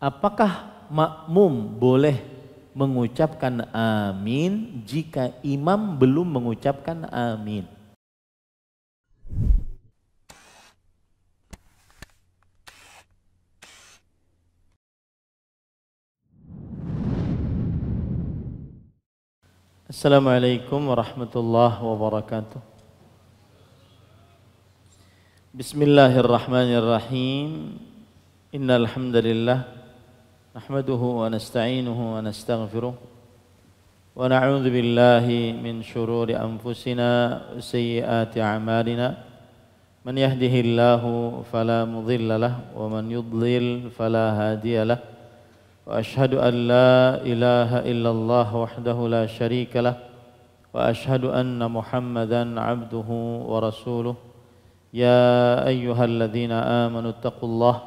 Apakah makmum boleh mengucapkan amin jika imam belum mengucapkan amin? Assalamualaikum warahmatullahi wabarakatuh. Bismillahirrahmanirrahim. Innal hamdalillah nahmaduhu wa nasta'inuhu wa nastaghfiruh wa na'udzu billahi min shururi anfusina wa sayyiati a'malina. Man yahdihillahu fala mudilla lahu wa man yudlil fala hadiya lahu. Wa ashhadu an la ilaha illallah wahdahu la syarika lah wa ashhadu anna Muhammadan abduhu wa rasuluh. Ya ayyuhalladzina amanu taqullaha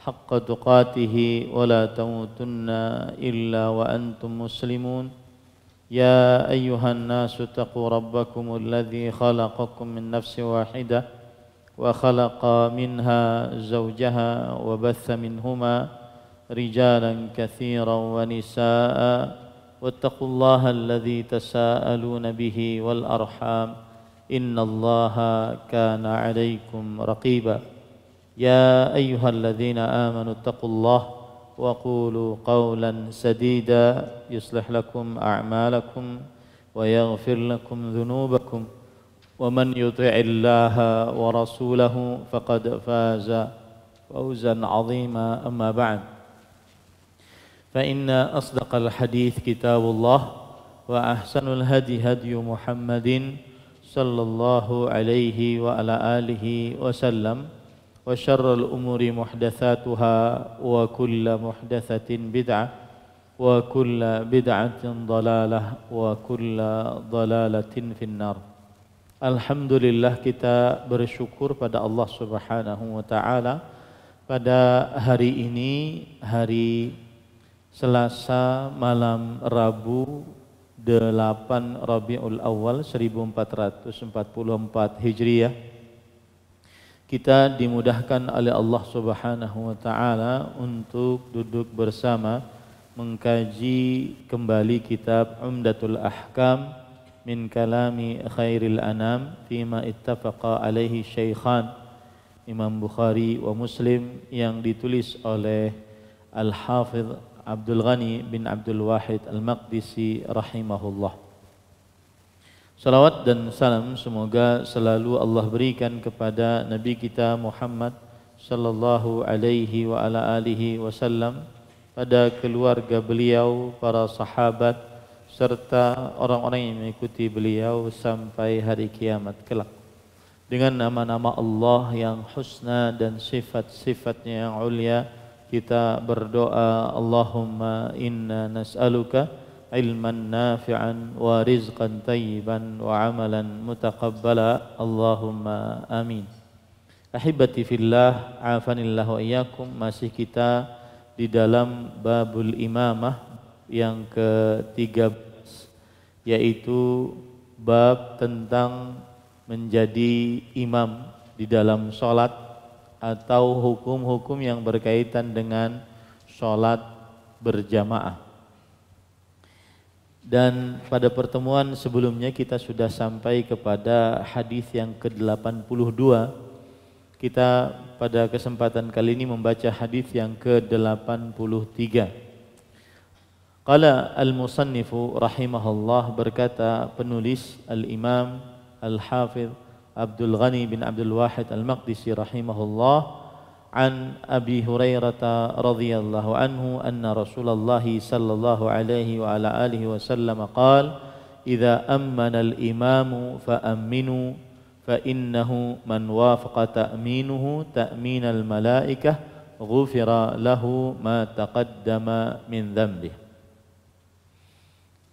haqqa tuqatih wa la tamutunna illa wa antum muslimun. Ya ayyuhan nasu taqu rabbakumul ladzi khalaqakum min nafsin wahidah wa khalaqa minha zawjaha wa batha minhuma rijalan katsiran wa nisaa wattaqullaha alladzi tasaaluna bihi wal arham innallaha kana 'alaikum raqiba. Ya ayyuhalladzina amanu taqullaha wa qulu qawlan sadida yuslih lakum a'malakum wa yaghfir lakum dhunubakum wa man yuti'illaha wa rasulahu faqad faza fawzan 'azima. Amma ba'd. Fa inna asdaqal hadits kitabullah wa ahsanul hadi hadi Muhammadin sallallahu alaihi wa ala alihi wasallam wa syarrul umuri muhdatsatuha wa kullu muhdatsatin bid'ah wa kullu bid'atin dhalalah wa kullu dhalalatin finnar. Alhamdulillah, kita bersyukur pada Allah Subhanahu wa taala pada hari ini, hari Selasa malam Rabu 8 Rabiul Awal 1444 Hijriah. Kita dimudahkan oleh Allah Subhanahu wa taala untuk duduk bersama mengkaji kembali kitab Umdatul Ahkam min kalami khairil anam fima ittafaqa alaihi syaikhan Imam Bukhari wa Muslim, yang ditulis oleh Al-Hafidh Abdul Ghani bin Abdul Wahid Al-Maqdisi rahimahullah. Salawat dan salam semoga selalu Allah berikan kepada Nabi kita Muhammad sallallahu alaihi wa ala alihi wasallam, pada keluarga beliau, para sahabat, serta orang-orang yang mengikuti beliau sampai hari kiamat kelak. Dengan nama-nama Allah yang husna dan sifat-sifatnya yang ulia, kita berdoa, Allahumma inna nas'aluka ilman nafi'an wa rizqan tayyiban wa amalan mutaqabbala, Allahumma amin. Ahibati fillah, afanillah wa iyyakum. Masih kita di dalam babul imamah yang ke-13, yaitu bab tentang menjadi imam di dalam sholat atau hukum-hukum yang berkaitan dengan sholat berjamaah. Dan pada pertemuan sebelumnya kita sudah sampai kepada hadis yang ke-82. Kita pada kesempatan kali ini membaca hadis yang ke-83. Qala al-musannifu rahimahullah, berkata penulis al-imam al-hafidh Abdul Ghani bin Abdul Wahid Al-Maqdisi rahimahullah, an Abi Hurairah radhiyallahu anhu anna Rasulullah sallallahu alaihi wa ala alihi wasallam qala idza ammana al-imamu fa aminu fa innahu man wafaqa ta'minuhu ta'minal malaikah ghufira lahu ma taqaddama min dhanbi.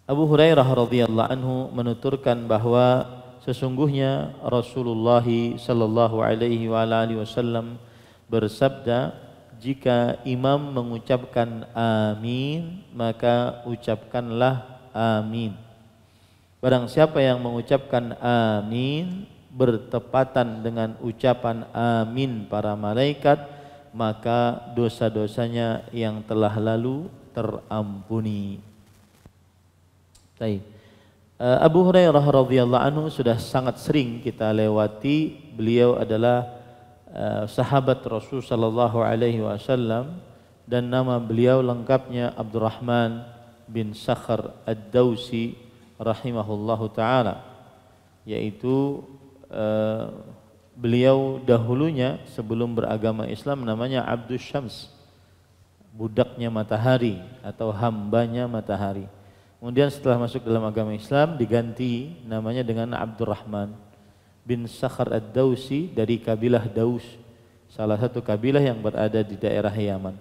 Abu Hurairah radhiyallahu anhu menuturkan bahwa sesungguhnya Rasulullah sallallahu alaihi wa ala alihi wasallam bersabda, jika imam mengucapkan amin, maka ucapkanlah amin. Barang siapa yang mengucapkan amin bertepatan dengan ucapan amin para malaikat, maka dosa-dosanya yang telah lalu terampuni. Baik. Abu Hurairah radhiyallahu anhu sudah sangat sering kita lewati. Beliau adalah sahabat Rasul sallallahu alaihi wasallam dan nama beliau lengkapnya Abdurrahman bin Sakhr Ad-Dausi rahimahullahu taala, yaitu beliau dahulunya sebelum beragama Islam namanya Abdus Syams, budaknya matahari atau hambanya matahari. Kemudian setelah masuk dalam agama Islam diganti namanya dengan Abdurrahman bin Sakhr Ad-Dausi dari kabilah Daus, salah satu kabilah yang berada di daerah Yaman.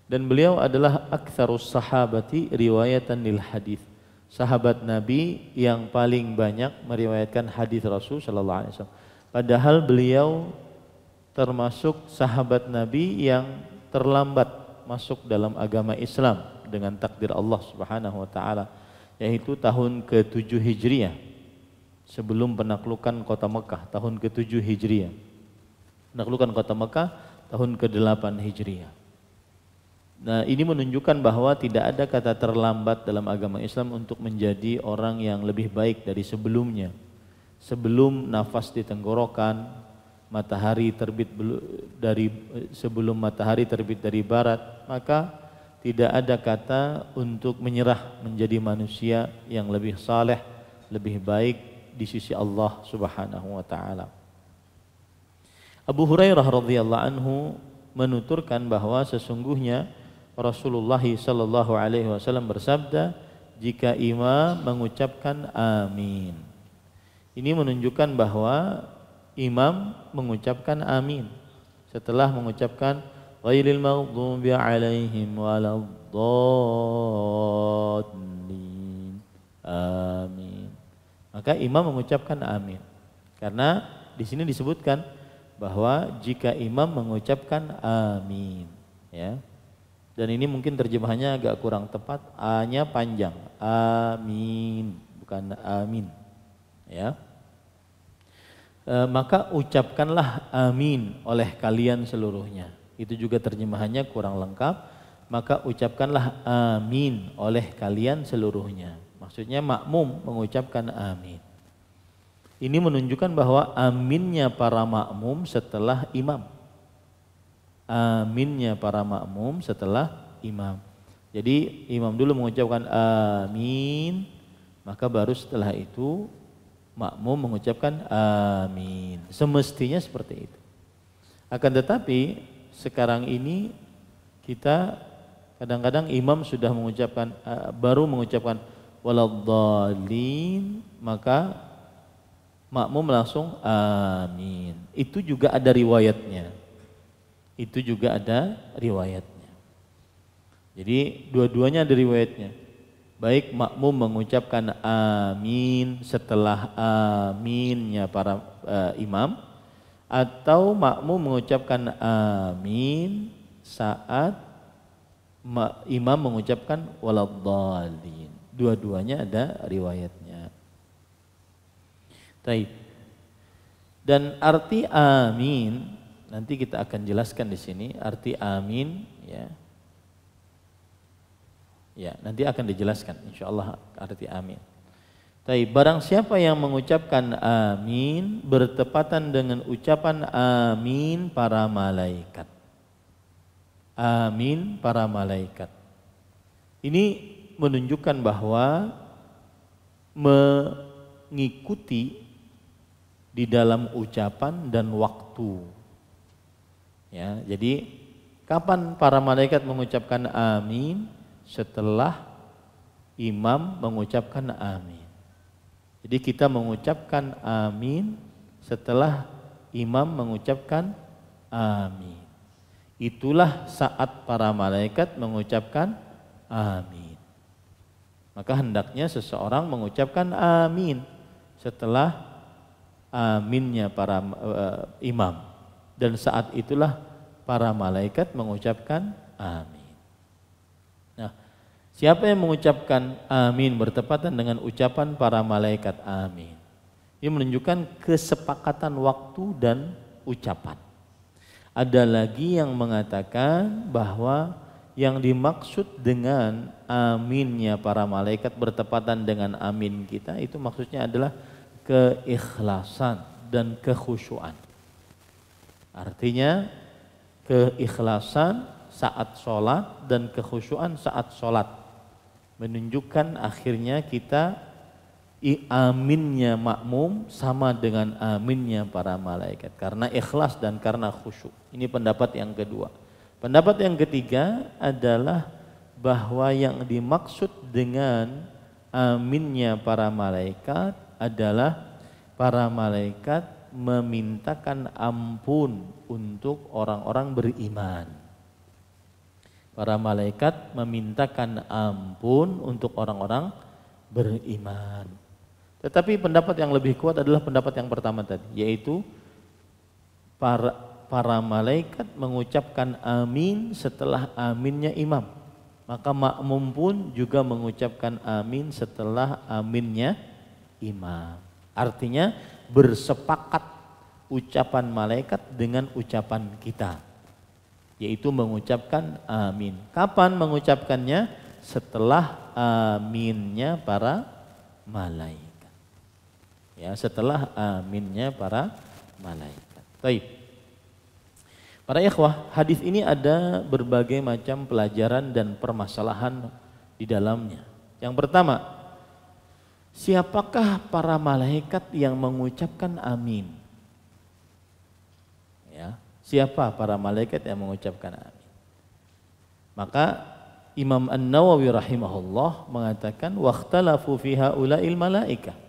Dan beliau adalah aktsarus sahabati riwayatan lil hadis, sahabat Nabi yang paling banyak meriwayatkan hadis Rasul sallallahu alaihi wasallam. Padahal beliau termasuk sahabat Nabi yang terlambat masuk dalam agama Islam dengan takdir Allah Subhanahu wa taala, yaitu tahun ke-7 Hijriah, sebelum penaklukan kota Mekah, tahun ke-7 Hijriah. Penaklukan kota Mekah tahun ke-8 Hijriah. Nah, ini menunjukkan bahwa tidak ada kata terlambat dalam agama Islam untuk menjadi orang yang lebih baik dari sebelumnya. Sebelum nafas di tenggorokan, matahari terbit sebelum matahari terbit dari barat, maka tidak ada kata untuk menyerah menjadi manusia yang lebih saleh, lebih baik di sisi Allah Subhanahu wa taala. Abu Hurairah radhiyallahu anhu menuturkan bahwa sesungguhnya Rasulullah sallallahu alaihi wasallam bersabda, jika imam mengucapkan amin. Ini menunjukkan bahwa imam mengucapkan amin setelah mengucapkan ghairil maghdubi alaihim waladdallin, amin. Maka imam mengucapkan amin. Karena di sini disebutkan bahwa jika imam mengucapkan amin, ya. Dan ini mungkin terjemahannya agak kurang tepat, a-nya panjang, amin, bukan amin, ya. Maka ucapkanlah amin oleh kalian seluruhnya. Itu juga terjemahannya kurang lengkap. Maka ucapkanlah amin oleh kalian seluruhnya. Maksudnya makmum mengucapkan amin. Ini menunjukkan bahwa aminnya para makmum setelah imam. Aminnya para makmum setelah imam. Jadi imam dulu mengucapkan amin, maka baru setelah itu makmum mengucapkan amin. Semestinya seperti itu. Akan tetapi sekarang ini kita kadang-kadang imam sudah mengucapkan baru mengucapkan waladdallin, maka makmum langsung amin. Itu juga ada riwayatnya. Itu juga ada riwayatnya. Jadi dua-duanya ada riwayatnya. Baik makmum mengucapkan amin setelah aminnya para imam, atau makmum mengucapkan amin saat imam mengucapkan waladdallin. Dua-duanya ada riwayatnya. Baik. Dan arti amin nanti kita akan jelaskan di sini, arti amin, ya. Ya, nanti akan dijelaskan insyaallah arti amin. Tapi barang siapa yang mengucapkan amin bertepatan dengan ucapan amin para malaikat. Amin para malaikat. Ini menunjukkan bahwa mengikuti di dalam ucapan dan waktu. Ya, jadi kapan para malaikat mengucapkan amin? Setelah imam mengucapkan amin. Jadi kita mengucapkan amin setelah imam mengucapkan amin. Itulah saat para malaikat mengucapkan amin. Maka hendaknya seseorang mengucapkan amin setelah aminnya para imam. Dan saat itulah para malaikat mengucapkan amin. Nah, siapa yang mengucapkan amin bertepatan dengan ucapan para malaikat amin? Ini menunjukkan kesepakatan waktu dan ucapan. Ada lagi yang mengatakan bahwa yang dimaksud dengan aminnya para malaikat bertepatan dengan amin kita itu maksudnya adalah keikhlasan dan kekhusyuan. Artinya keikhlasan saat sholat dan kekhusyuan saat sholat menunjukkan akhirnya kita aminnya makmum sama dengan aminnya para malaikat karena ikhlas dan karena khusyuk. Ini pendapat yang kedua. Pendapat yang ketiga adalah bahwa yang dimaksud dengan aminnya para malaikat adalah para malaikat memintakan ampun untuk orang-orang beriman. Para malaikat memintakan ampun untuk orang-orang beriman. Tetapi pendapat yang lebih kuat adalah pendapat yang pertama tadi, yaitu para malaikat mengucapkan amin setelah aminnya imam. Maka makmum pun juga mengucapkan amin setelah aminnya imam. Artinya bersepakat ucapan malaikat dengan ucapan kita, yaitu mengucapkan amin. Kapan mengucapkannya? Setelah aminnya para malaikat. Ya, setelah aminnya para malaikat. Baik. Para ikhwah, hadis ini ada berbagai macam pelajaran dan permasalahan di dalamnya. Yang pertama, siapakah para malaikat yang mengucapkan amin? Ya, siapa para malaikat yang mengucapkan amin? Maka Imam An-Nawawi rahimahullah mengatakan waqtalafu fi haula'il malaikah.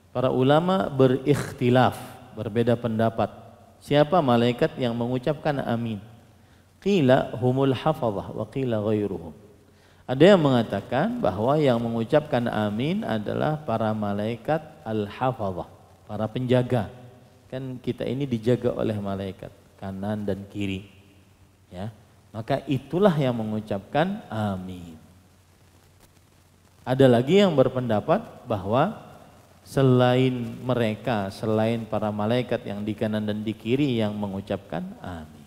Para ulama berikhtilaf, berbeda pendapat. Siapa malaikat yang mengucapkan amin? Qila humul hafadhah wa qila ghairuhum. Ada yang mengatakan bahwa yang mengucapkan amin adalah para malaikat al-hafadhah, para penjaga. Kan kita ini dijaga oleh malaikat kanan dan kiri. Ya. Maka itulah yang mengucapkan amin. Ada lagi yang berpendapat bahwa selain mereka, selain para malaikat yang di kanan dan di kiri yang mengucapkan amin.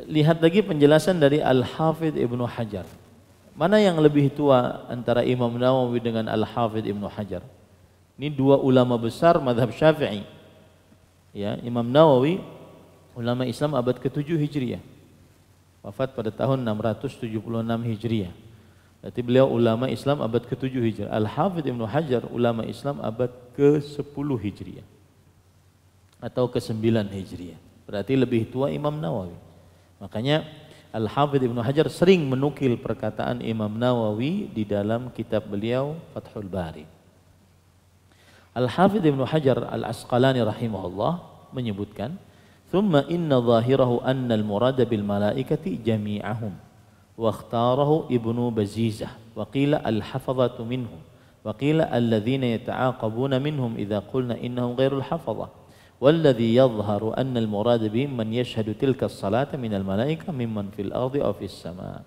Lihat lagi penjelasan dari Al-Hafidh Ibnu Hajar. Mana yang lebih tua antara Imam Nawawi dengan Al-Hafidh Ibnu Hajar? Ini dua ulama besar mazhab Syafi'i. Ya, Imam Nawawi ulama Islam abad ke-7 Hijriah. Wafat pada tahun 676 Hijriah. Berarti beliau ulama Islam abad ke-7 Hijriah. Al-Hafidh Ibnu Hajar ulama Islam abad ke-10 Hijriah. Atau ke-9 Hijriah. Berarti lebih tua Imam Nawawi. Makanya Al-Hafidh Ibnu Hajar sering menukil perkataan Imam Nawawi di dalam kitab beliau Fathul Bari. Al-Hafidh Ibnu Hajar Al-Asqalani rahimahullah menyebutkan, "Tsumma inna zahirahu anna al-murada bil malaikati jami'ahum." واختاره ابن بزيزة وقيل الحفظة منهم وقيل الذين يتعاقبون منهم إذا قلنا إنهم غير الحفظة والذي يظهر أن المراد بهم من يشهد تلك الصلاة من الملائكة ممن في الأرض أو في السماء.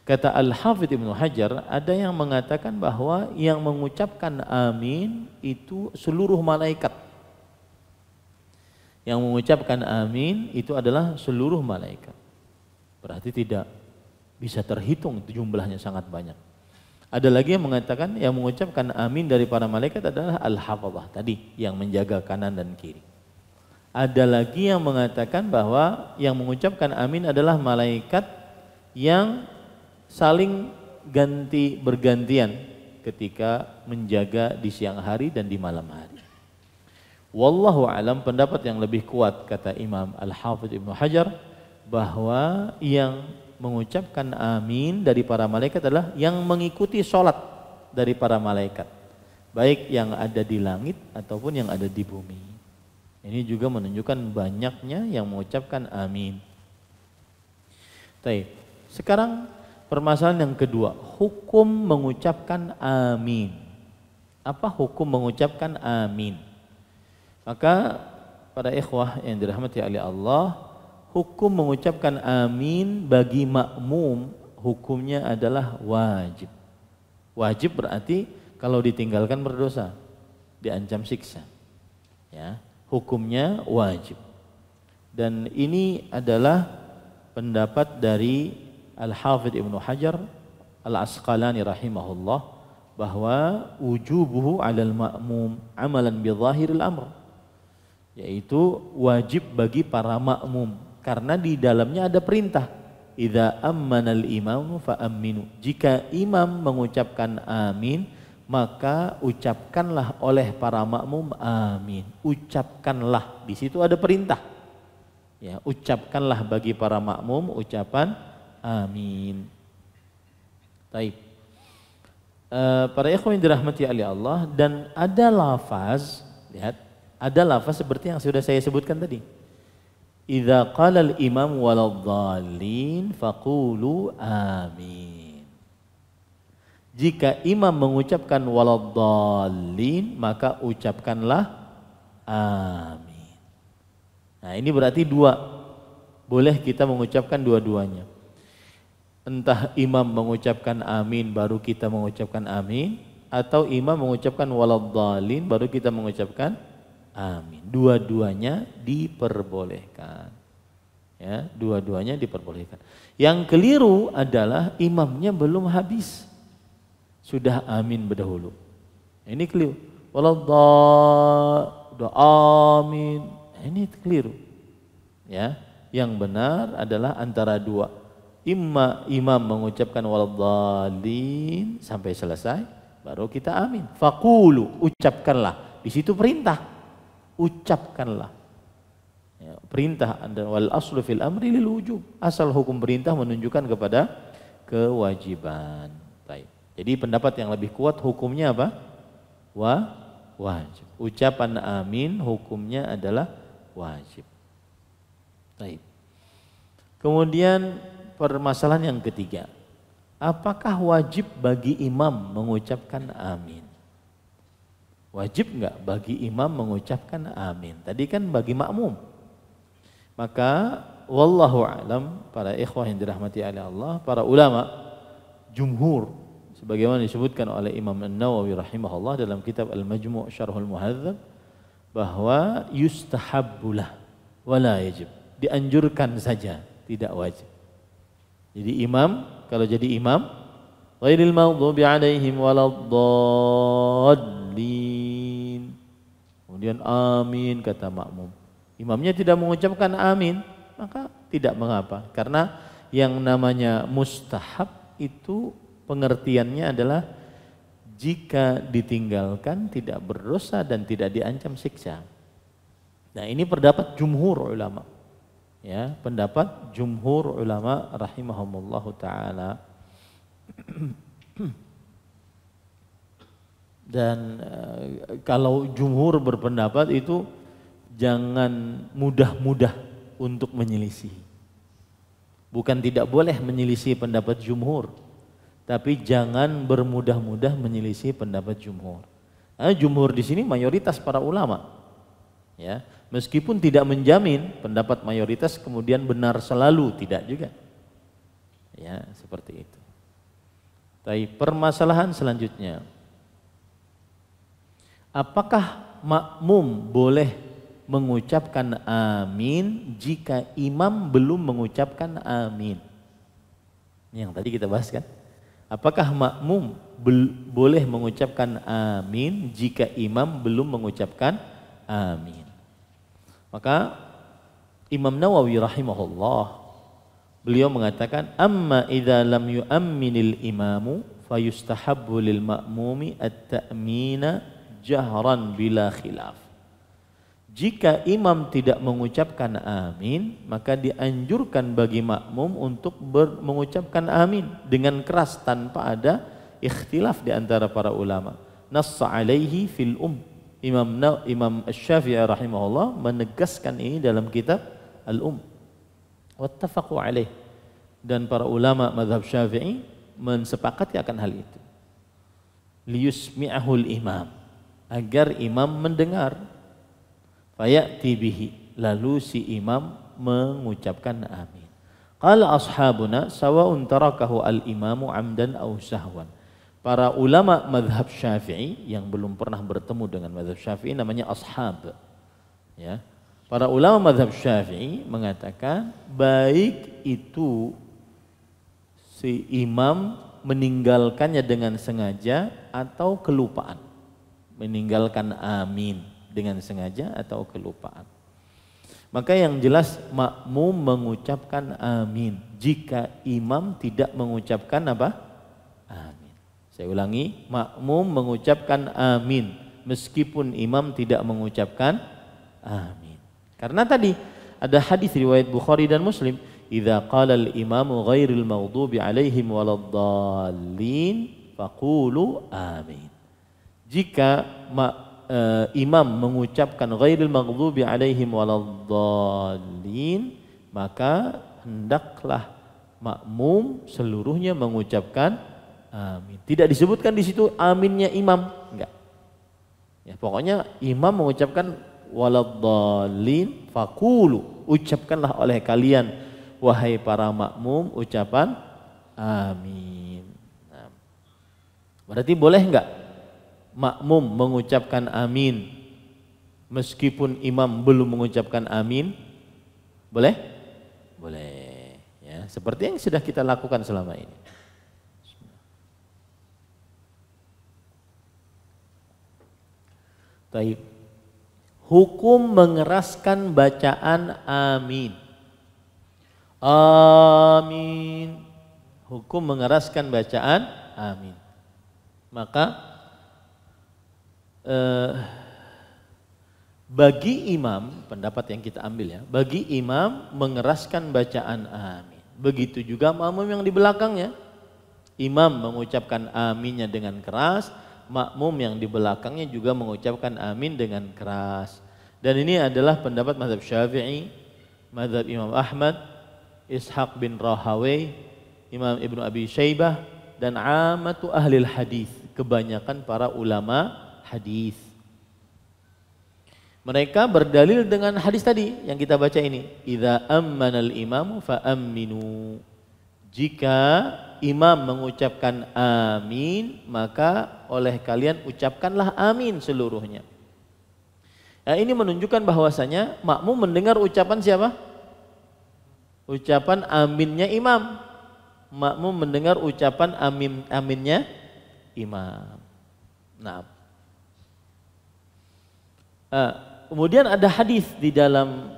Kata Al-Hafidh Ibnu Hajar, ada yang mengatakan bahwa yang mengucapkan amin itu seluruh malaikat. Yang mengucapkan amin itu adalah seluruh malaikat. Berarti tidak bisa terhitung, itu jumlahnya sangat banyak. Ada lagi yang mengatakan yang mengucapkan amin dari para malaikat adalah al-hafadhah tadi, yang menjaga kanan dan kiri. Ada lagi yang mengatakan bahwa yang mengucapkan amin adalah malaikat yang saling bergantian ketika menjaga di siang hari dan di malam hari. Wallahu alam, pendapat yang lebih kuat kata Imam Al-Hafidh Ibnu Hajar bahwa yang mengucapkan amin dari para malaikat adalah yang mengikuti sholat dari para malaikat, baik yang ada di langit ataupun yang ada di bumi. Ini juga menunjukkan banyaknya yang mengucapkan amin. Baik, sekarang permasalahan yang kedua, hukum mengucapkan amin. Apa hukum mengucapkan amin? Maka para ikhwah yang dirahmati oleh Allah, hukum mengucapkan amin bagi makmum hukumnya adalah wajib. Wajib berarti kalau ditinggalkan berdosa, diancam siksa. Ya, hukumnya wajib. Dan ini adalah pendapat dari Al-Hafidh Ibnu Hajar Al-Asqalani rahimahullah, bahwa wujubuhu 'alal ma'mum amalan bi dhahiril amr, yaitu wajib bagi para makmum karena di dalamnya ada perintah, idza ammanal imamu fa aminu, jika imam mengucapkan amin maka ucapkanlah oleh para makmum amin. Ucapkanlah, di situ ada perintah. Ya, ucapkanlah bagi para makmum ucapan amin. Baik. Para ikhwan yang dirahmati oleh Allah, dan ada lafaz, lihat, ada lafaz seperti yang sudah saya sebutkan tadi. Idza qala al-imam waladhdallin faqulu amin. Jika imam mengucapkan waladhdallin, maka ucapkanlah amin. Nah, ini berarti dua. Boleh kita mengucapkan dua-duanya. Entah imam mengucapkan amin baru kita mengucapkan amin, atau imam mengucapkan waladhdallin baru kita mengucapkan amin. Dua-duanya diperbolehkan. Ya, dua-duanya diperbolehkan. Yang keliru adalah imamnya belum habis, sudah amin berdahulu. Ini keliru. Waladhdallin, amin. Ini keliru. Ya, yang benar adalah antara dua. Imam mengucapkan waladhdallin sampai selesai, baru kita amin. Faqulu, ucapkanlah. Di situ perintah. Ucapkanlah. Ya, perintah, wal aslu fil amri lil wujub. Asal hukum perintah menunjukkan kepada kewajiban. Baik. Jadi pendapat yang lebih kuat hukumnya apa? Wajib. Ucapan amin hukumnya adalah wajib. Baik. Kemudian permasalahan yang ketiga, apakah wajib bagi imam mengucapkan amin? Wajib enggak bagi imam mengucapkan amin? Tadi kan bagi makmum. Maka wallahu a'lam, para ikhwah yang dirahmati oleh Allah, para ulama jumhur sebagaimana disebutkan oleh Imam An-Nawawi rahimahullah dalam kitab Al-Majmu' Syarhul Muhadzab, bahwa yustahabbulah wala yajib, dianjurkan saja, tidak wajib. Jadi imam, kalau jadi imam, ghairil maghdubi alaihim waladdallin, kemudian amin kata makmum, imamnya tidak mengucapkan amin, maka tidak mengapa, karena yang namanya mustahab itu pengertiannya adalah jika ditinggalkan tidak berdosa dan tidak diancam siksa. Nah, ini pendapat jumhur ulama. Ya, pendapat jumhur ulama rahimahumullahu taala. Dan kalau jumhur berpendapat itu jangan mudah-mudah untuk menyelisih. Bukan tidak boleh menyelisih pendapat jumhur, tapi jangan bermudah-mudah menyelisih pendapat jumhur. Jumhur di sini mayoritas para ulama. Ya, meskipun tidak menjamin pendapat mayoritas kemudian benar selalu, tidak juga. Ya, seperti itu. Tapi permasalahan selanjutnya, apakah makmum boleh mengucapkan amin jika imam belum mengucapkan amin? Ini yang tadi kita bahas kan? Apakah makmum boleh mengucapkan amin jika imam belum mengucapkan amin? Maka Imam Nawawi rahimahullah, beliau mengatakan, amma idza lam yu'amminil imamu fayustahabbu lil ma'mumi at-ta'mina jahran bila khilaf. Jika imam tidak mengucapkan amin, maka dianjurkan bagi makmum untuk mengucapkan amin dengan keras tanpa ada ikhtilaf di antara para ulama. Nassa alaihi fil Imam Asy-Syafi'i rahimahullah menegaskan ini dalam kitab wattafaqu alaih, dan para ulama mazhab Syafi'i mensepakati akan hal itu. Liyusmi'ahul imam, agar imam mendengar. Fayati bihi, lalu si imam mengucapkan amin. Qala ashabuna sawa'un tarakahu al-imamu amdan aw sahwan. Para ulama mazhab Syafi'i yang belum pernah bertemu dengan mazhab Syafi'i namanya ashab. Ya. Para ulama mazhab Syafi'i mengatakan baik itu si imam meninggalkannya dengan sengaja atau kelupaan. Meninggalkan amin dengan sengaja atau kelupaan. Maka yang jelas makmum mengucapkan amin jika imam tidak mengucapkan apa? Amin. Saya ulangi, makmum mengucapkan amin meskipun imam tidak mengucapkan amin. Karena tadi ada hadis riwayat Bukhari dan Muslim, "Idza qala al-imamu ghairil maghdubi 'alaihim waladdallin faqulu amin." Jika imam mengucapkan ghairil maghdubi 'alaihim waladdallin, maka hendaklah makmum seluruhnya mengucapkan amin. Tidak disebutkan di situ aminnya imam, enggak. Ya, pokoknya imam mengucapkan waladdallin faqulu, ucapkanlah oleh kalian wahai para makmum ucapan amin. Nah, berarti boleh enggak makmum mengucapkan amin meskipun imam belum mengucapkan amin? Boleh? Boleh. Ya, seperti yang sudah kita lakukan selama ini. Baik. Hukum mengeraskan bacaan amin. Amin. Hukum mengeraskan bacaan amin. Maka bagi imam, pendapat yang kita ambil ya, bagi imam mengeraskan bacaan amin. Begitu juga makmum yang di belakangnya. Imam mengucapkan aminnya dengan keras, makmum yang di belakangnya juga mengucapkan amin dengan keras. Dan ini adalah pendapat mazhab Syafi'i, mazhab Imam Ahmad, Ishaq bin Rahawai, Imam Ibnu Abi Syaibah, dan amatu ahlil hadis, kebanyakan para ulama hadis. Mereka berdalil dengan hadis tadi yang kita baca ini, idza ammanal imamu fa aminu. Jika imam mengucapkan amin, maka oleh kalian ucapkanlah amin seluruhnya. Nah, ini menunjukkan bahwasanya makmum mendengar ucapan siapa? Ucapan aminnya imam. Makmum mendengar ucapan aminnya imam. Nah, kemudian ada hadis di dalam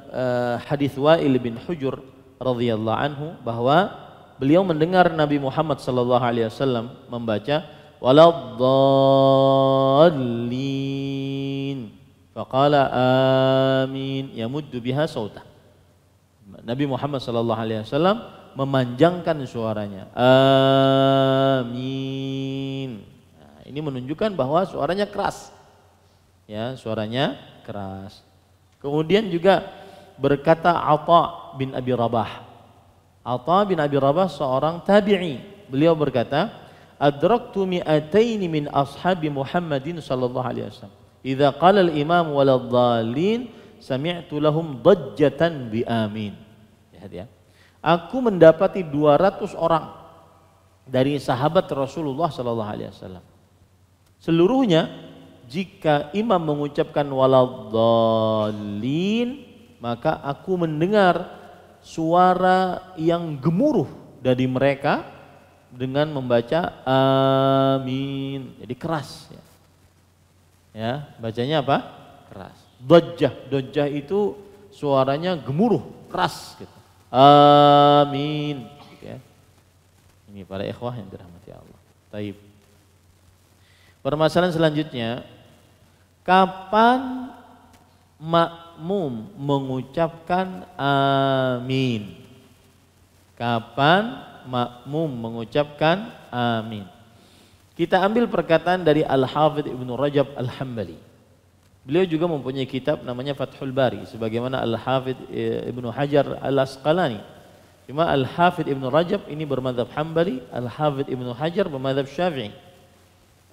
hadis Wa'il bin Hujur radhiyallahu anhu bahwa beliau mendengar Nabi Muhammad sallallahu alaihi wasallam membaca waladdallin faqala amin yamuddu biha sautah. Nabi Muhammad sallallahu alaihi wasallam memanjangkan suaranya amin. Nah, ini menunjukkan bahwa suaranya keras. Ya, suaranya keras. Kemudian juga berkata Atha bin Abi Rabah. Atha bin Abi Rabah seorang tabi'i. Beliau berkata, "Adraktu mi'ataini min ashabi Muhammadin sallallahu alaihi wasallam. Idza qala al-imam waladdallin sami'tu lahum dajjatan bi amin." Lihat ya. Aku mendapati 200 orang dari sahabat Rasulullah sallallahu alaihi wasallam. Seluruhnya jika imam mengucapkan waladdallin, maka aku mendengar suara yang gemuruh dari mereka dengan membaca amin. Jadi keras ya. Ya, bacanya apa? Keras. Dajjah itu suaranya gemuruh, keras gitu. Amin gitu ya. Ini para ikhwah yang dirahmati Allah. Taib. Permasalahan selanjutnya, kapan makmum mengucapkan amin? Kapan makmum mengucapkan amin? Kita ambil perkataan dari Al-Hafidh Ibnu Rajab Al-Hambali. Beliau juga mempunyai kitab namanya Fathul Bari, sebagaimana Al-Hafidh Ibnu Hajar Al-Asqalani. Cuma Al-Hafidh Ibnu Rajab ini bermadzhab Hambali, Al-Hafidh Ibnu Hajar bermadzhab Syafi'i.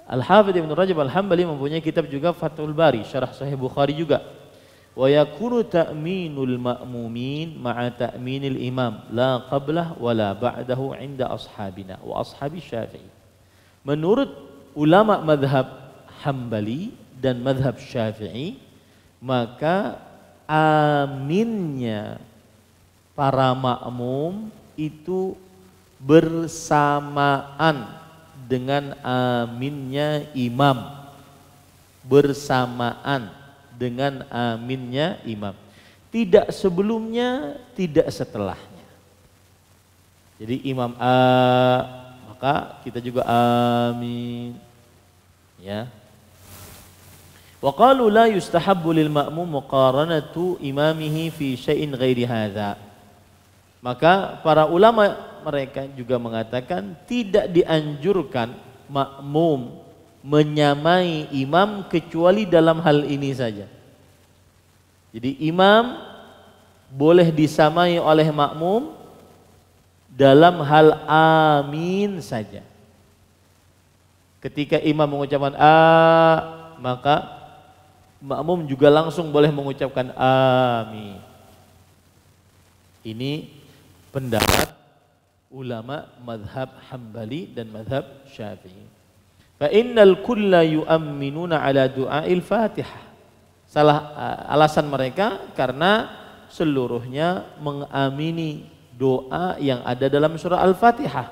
Al-Hafidh Ibnu Rajab Al-Hambali mempunyai kitab juga Fathul Bari, syarah Sahih Bukhari juga. Wa yakunu ta'minul ma'mumin ma'a ta'minil imam la qablah wa la ba'dahu 'inda ashabina wa ashabi Syafi'i. Menurut ulama mazhab Hambali dan mazhab Syafi'i, maka aminnya para makmum itu bersamaan dengan aminnya imam. Bersamaan dengan aminnya imam. Tidak sebelumnya, tidak setelahnya. Jadi imam maka kita juga amin. Ya. Wa qalu la yustahabbu lil ma'mum muqaranatu imamihi fi syai'in ghairi hadza. Maka para ulama mereka juga mengatakan tidak dianjurkan makmum menyamai imam kecuali dalam hal ini saja. Jadi imam boleh disamai oleh makmum dalam hal amin saja. Ketika imam mengucapkan maka makmum juga langsung boleh mengucapkan amin. Ini pendapat ulama madhab Hambali dan madhab Syafi'i. Fa innal kulla yu'amminuna ala du'ail Fatihah. Alasan mereka karena seluruhnya mengamini doa yang ada dalam surah Al-Fatihah.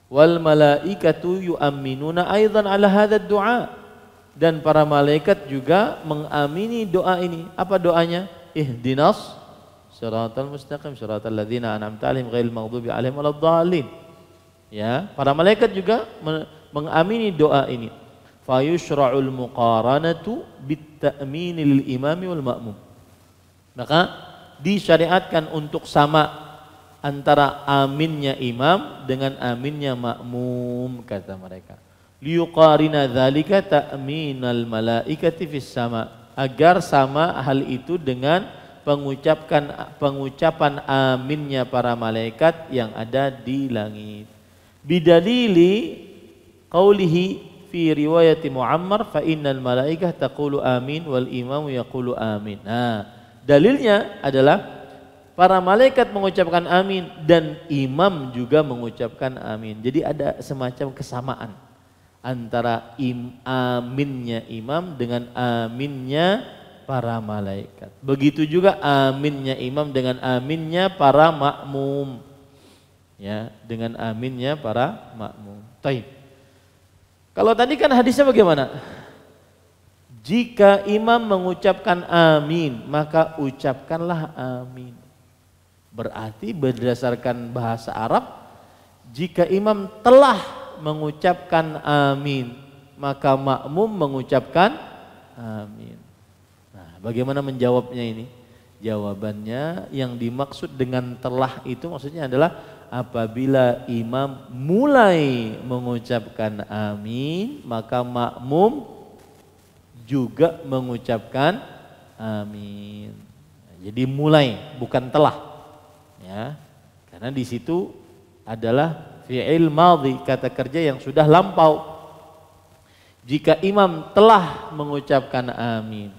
Wal malaikatu yu'amminuna aidan ala hadzal du'a. Dan para malaikat juga mengamini doa ini. Apa doanya? Ihdinas siratal mustaqim siratal ladzina an'amta 'alaihim ghairil maghdubi 'alaihim waladdallin. Ya, para malaikat juga mengamini doa ini. Fa yushra'ul muqaranatu bit-ta'min lil imami wal ma'mum. Maka disyariatkan untuk sama antara aminnya imam dengan aminnya makmum, kata mereka. Liyuqarina dzalika ta'minal malaikati fis sama, agar sama hal itu dengan pengucapan aminnya para malaikat yang ada di langit. Bidalili qaulihi fi riwayati Muammar fa innal malaikata taqulu amin wal imamu yaqulu amin. Nah, dalilnya adalah para malaikat mengucapkan amin dan imam juga mengucapkan amin. Jadi ada semacam kesamaan antara aminnya imam dengan aminnya para malaikat. Begitu juga aminnya imam dengan aminnya para makmum. Ya, dengan aminnya para makmum. Taib. Kalau tadi kan hadisnya bagaimana? Jika imam mengucapkan amin, maka ucapkanlah amin. Berarti berdasarkan bahasa Arab, jika imam telah mengucapkan amin, maka makmum mengucapkan amin. Nah, bagaimana menjawabnya ini? Jawabannya yang dimaksud dengan telah itu maksudnya adalah apabila imam mulai mengucapkan amin, maka makmum juga mengucapkan amin. Jadi mulai, bukan telah. Ya, karena di situ adalah fi'il madhi, kata kerja yang sudah lampau. Jika imam telah mengucapkan amin,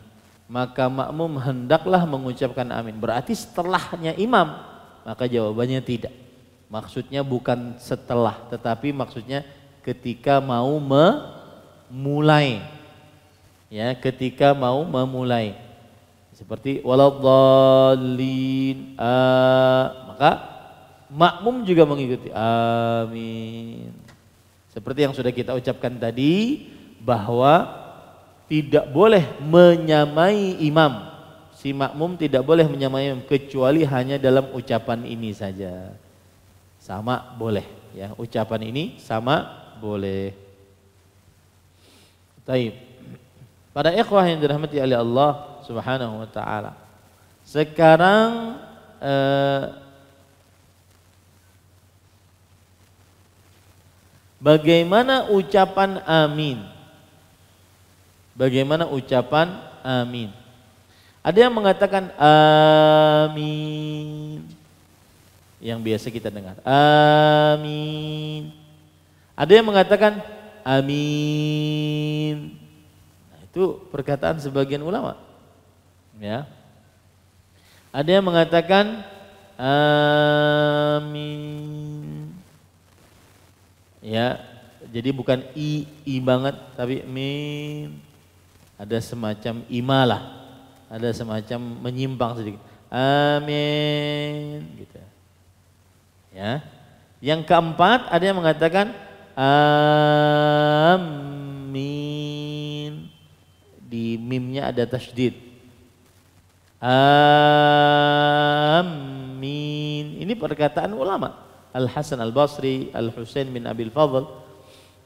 maka makmum hendaklah mengucapkan amin. Berarti setelahnya imam, maka jawabannya tidak. Maksudnya bukan setelah, tetapi maksudnya ketika mau memulai. Ya, ketika mau memulai. Seperti waladdallin, maka makmum juga mengikuti amin. Seperti yang sudah kita ucapkan tadi, bahwa tidak boleh menyamai imam. Si makmum tidak boleh menyamai imam kecuali hanya dalam ucapan ini saja. Sama boleh, ya, ucapan ini sama boleh. Taib. Pada ikhwah yang dirahmati oleh Allah Subhanahu wa taala. Sekarang bagaimana ucapan amin? Bagaimana ucapan amin? Ada yang mengatakan amin, yang biasa kita dengar, amin. Ada yang mengatakan amin. Nah, itu perkataan sebagian ulama. Ya. Ada yang mengatakan amin. Ya, jadi bukan i banget tapi min. Ada semacam imalah ada semacam menyimpang sedikit. Amin gitu. Ya. Yang keempat ada yang mengatakan amin. Di mimnya ada tasydid. Amin. Ini perkataan ulama. Al-Hasan Al-Basri, Al-Husain bin Abil Fadl.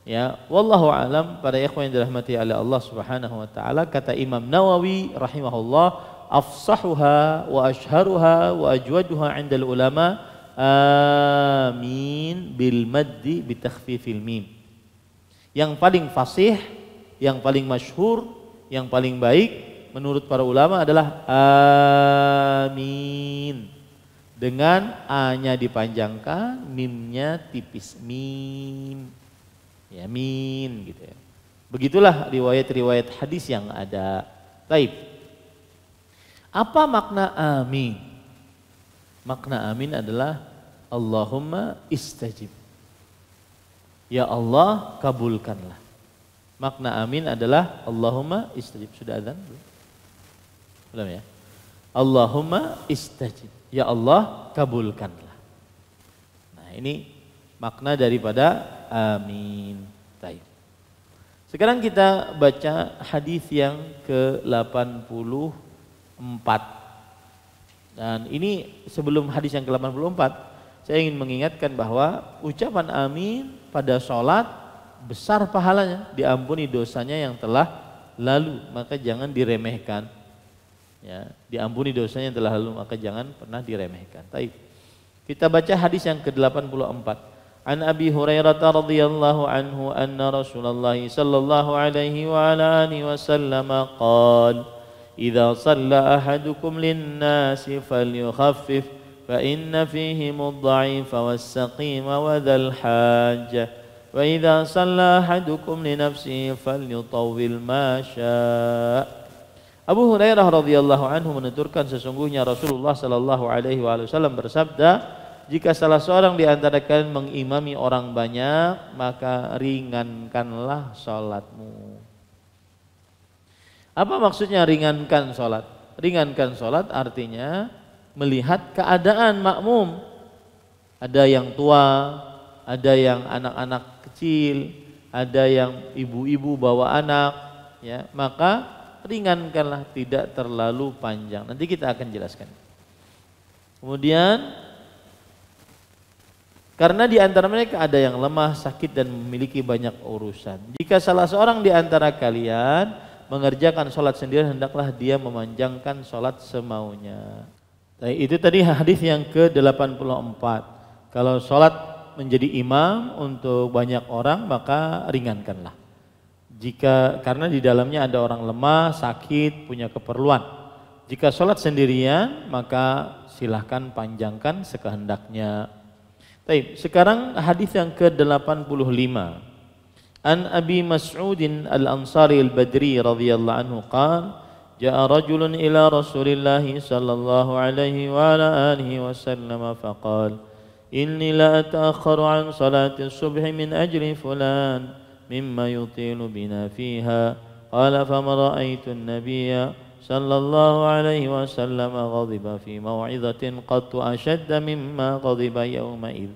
Ya, wallahu alam, para ikhwan yang dirahmati oleh Allah Subhanahu wa taala, kata Imam Nawawi rahimahullah, afsahuha wa ashharuha wa ajwaduha 'indal ulama amin bil maddi bi takhfifil mim. Yang paling fasih, yang paling masyhur, yang paling baik menurut para ulama adalah amin. Dengan a-nya dipanjangkan, mimnya tipis, mim. Ya, min gitu ya. Begitulah riwayat-riwayat hadis yang ada. Taib. Apa makna amin? Makna amin adalah Allahumma istajib. Ya Allah, kabulkanlah. Makna amin adalah Allahumma istajib. Sudah adzan belum? Belum ya? Allahumma istajib. Ya Allah, kabulkanlah. Nah, ini makna daripada amin. Baik. Sekarang kita baca hadis yang ke-84. Dan ini sebelum hadis yang ke-84, saya ingin mengingatkan bahwa ucapan amin pada sholat besar pahalanya, diampuni dosanya yang telah lalu, maka jangan diremehkan. Ya, diampuni dosanya yang telah lalu, maka jangan pernah diremehkan. Baik. Kita baca hadis yang ke-84. An Abi Hurairah radhiyallahu anhu anna Rasulullah sallallahu alaihi wa ala alihi wasallam qala idza shalla ahadukum lin-nasi falyukhaffif fa inna fihim ad-dha'ifa was-saqima wa dhal hajah wa idza shalla ahadukum li nafsihi falyutawwil ma syaa. Abu Hurairah radhiyallahu anhu menuturkan sesungguhnya Rasulullah sallallahu alaihi wasallam bersabda, jika salah seorang di antara kalian mengimami orang banyak, maka ringankanlah sholatmu. Apa maksudnya ringankan sholat? Ringankan sholat artinya melihat keadaan makmum. Ada yang tua, ada yang anak-anak kecil, ada yang ibu-ibu bawa anak, ya, maka ringankanlah, tidak terlalu panjang. Nanti kita akan jelaskan. Kemudian karena di antara mereka ada yang lemah, sakit dan memiliki banyak urusan. Jika salah seorang di antara kalian mengerjakan sholat sendiri, hendaklah dia memanjangkan sholat semaunya. Nah, itu tadi hadis yang ke-84. Kalau sholat menjadi imam untuk banyak orang, maka ringankanlah. Karena di dalamnya ada orang lemah, sakit, punya keperluan. Jika sholat sendirian, maka silahkan panjangkan sekehendaknya. Baik, sekarang hadis yang ke-85. An Abi Mas'ud Al-Ansari Al-Badri radhiyallahu anhu qala jaa rajulun ila Rasulillah sallallahu alaihi wa ala alihi wasallam faqala inni la ata'akhkharu an salati as-subh min ajli fulan mimma yutilu bina fiha qala fama ra'aytu an-nabiyya sallallahu alaihi wasallam ghadiba fi maw'izatin qattu ashadda mimma ghadiba yawma idh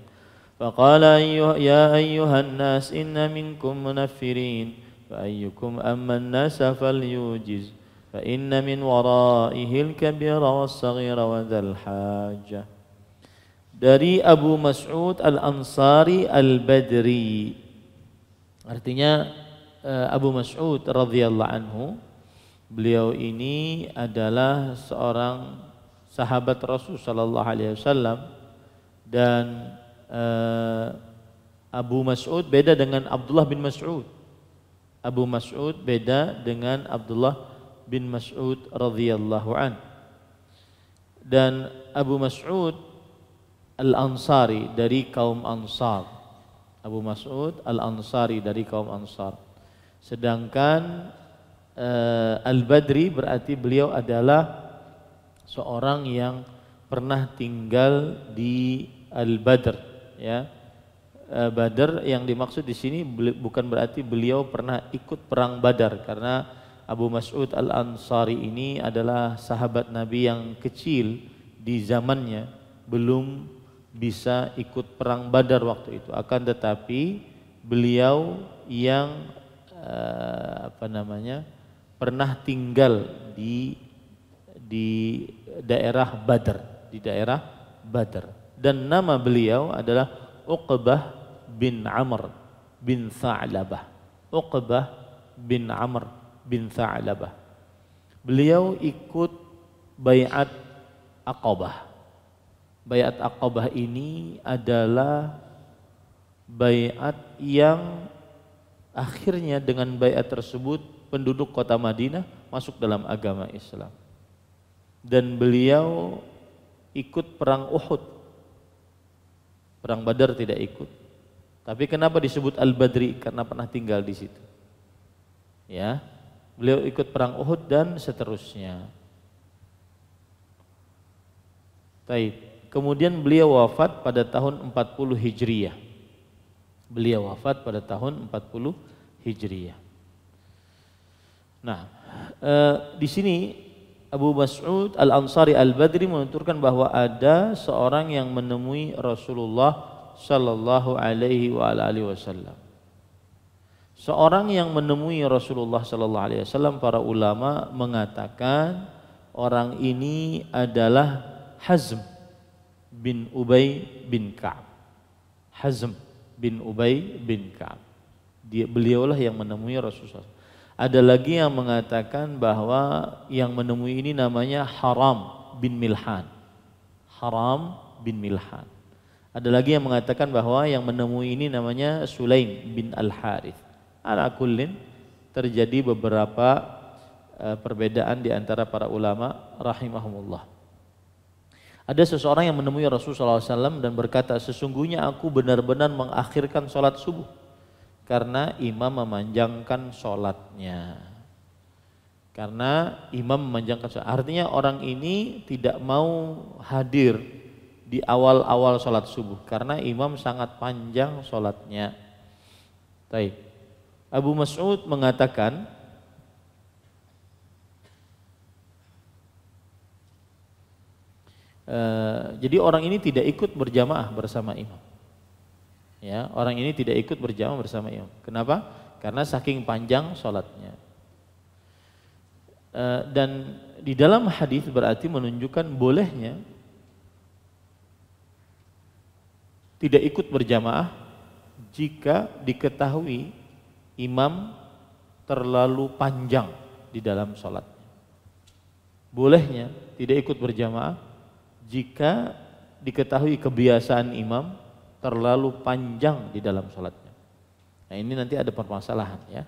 faqala ya ayyuhan nas inna minkum munaffirin fa ayyukum amma an-nas falyujiz fa inna min waraihi al-kabira was-saghira wa dhal hajah. Dari Abu Mas'ud Al-Ansari Al-Badri, artinya Abu Mas'ud radhiyallahu anhu, beliau ini adalah seorang sahabat Rasul sallallahu alaihi wasallam, dan Abu Mas'ud beda dengan Abdullah bin Mas'ud. Abu Mas'ud beda dengan Abdullah bin Mas'ud radhiyallahu an. Dan Abu Mas'ud Al-Ansari dari kaum Ansar. Abu Mas'ud Al-Ansari dari kaum Ansar. Sedangkan Al-Badri berarti beliau adalah seorang yang pernah tinggal di Al-Badr, ya. Badr yang dimaksud di sini bukan berarti beliau pernah ikut perang Badar, karena Abu Mas'ud Al-Ansari ini adalah sahabat Nabi yang kecil di zamannya, belum bisa ikut perang Badar waktu itu. Akan tetapi beliau yang pernah tinggal di daerah Badar, dan nama beliau adalah Uqbah bin Amr bin Tha'labah. Uqbah bin Amr bin Tha'labah. Beliau ikut Bai'at Aqabah. Bai'at Aqabah ini adalah bai'at yang akhirnya dengan bai'at tersebut penduduk kota Madinah masuk dalam agama Islam. Dan beliau ikut perang Uhud. Perang Badar tidak ikut. Tapi kenapa disebut Al-Badri? Karena pernah tinggal di situ. Ya. Beliau ikut perang Uhud dan seterusnya. Taib. Kemudian beliau wafat pada tahun 40 Hijriyah. Beliau wafat pada tahun 40 Hijriyah. Nah, di sini Abu Mas'ud Al-Ansari Al-Badri menuturkan bahwa ada seorang yang menemui Rasulullah sallallahu alaihi wasallam. Seorang yang menemui Rasulullah sallallahu alaihi wasallam, para ulama mengatakan orang ini adalah Hazm bin Ubay bin Ka'ab. Hazm bin Ubay bin Ka'ab. Beliaulah yang menemui Rasulullah. Ada lagi yang mengatakan bahwa yang menemui ini namanya Haram bin Milhan. Haram bin Milhan. Ada lagi yang mengatakan bahwa yang menemui ini namanya Sulaim bin Al-Harith. Ala kullin, terjadi beberapa perbedaan di antara para ulama rahimahumullah. Ada seseorang yang menemui Rasulullah SAW dan berkata, sesungguhnya aku benar-benar mengakhirkan sholat subuh karena imam memanjangkan sholatnya. Karena imam memanjangkan sholat. Artinya orang ini tidak mau hadir di awal-awal sholat subuh karena imam sangat panjang sholatnya. Baik. Abu Mas'ud mengatakan, jadi orang ini tidak ikut berjamaah bersama imam. Ya, orang ini tidak ikut berjamaah bersama imam. Kenapa? Karena saking panjang sholatnya. Dan di dalam hadis berarti menunjukkan bolehnya tidak ikut berjamaah jika diketahui imam terlalu panjang di dalam sholatnya. Bolehnya tidak ikut berjamaah jika diketahui kebiasaan imam terlalu panjang di dalam sholatnya. Nah, ini nanti ada permasalahan ya.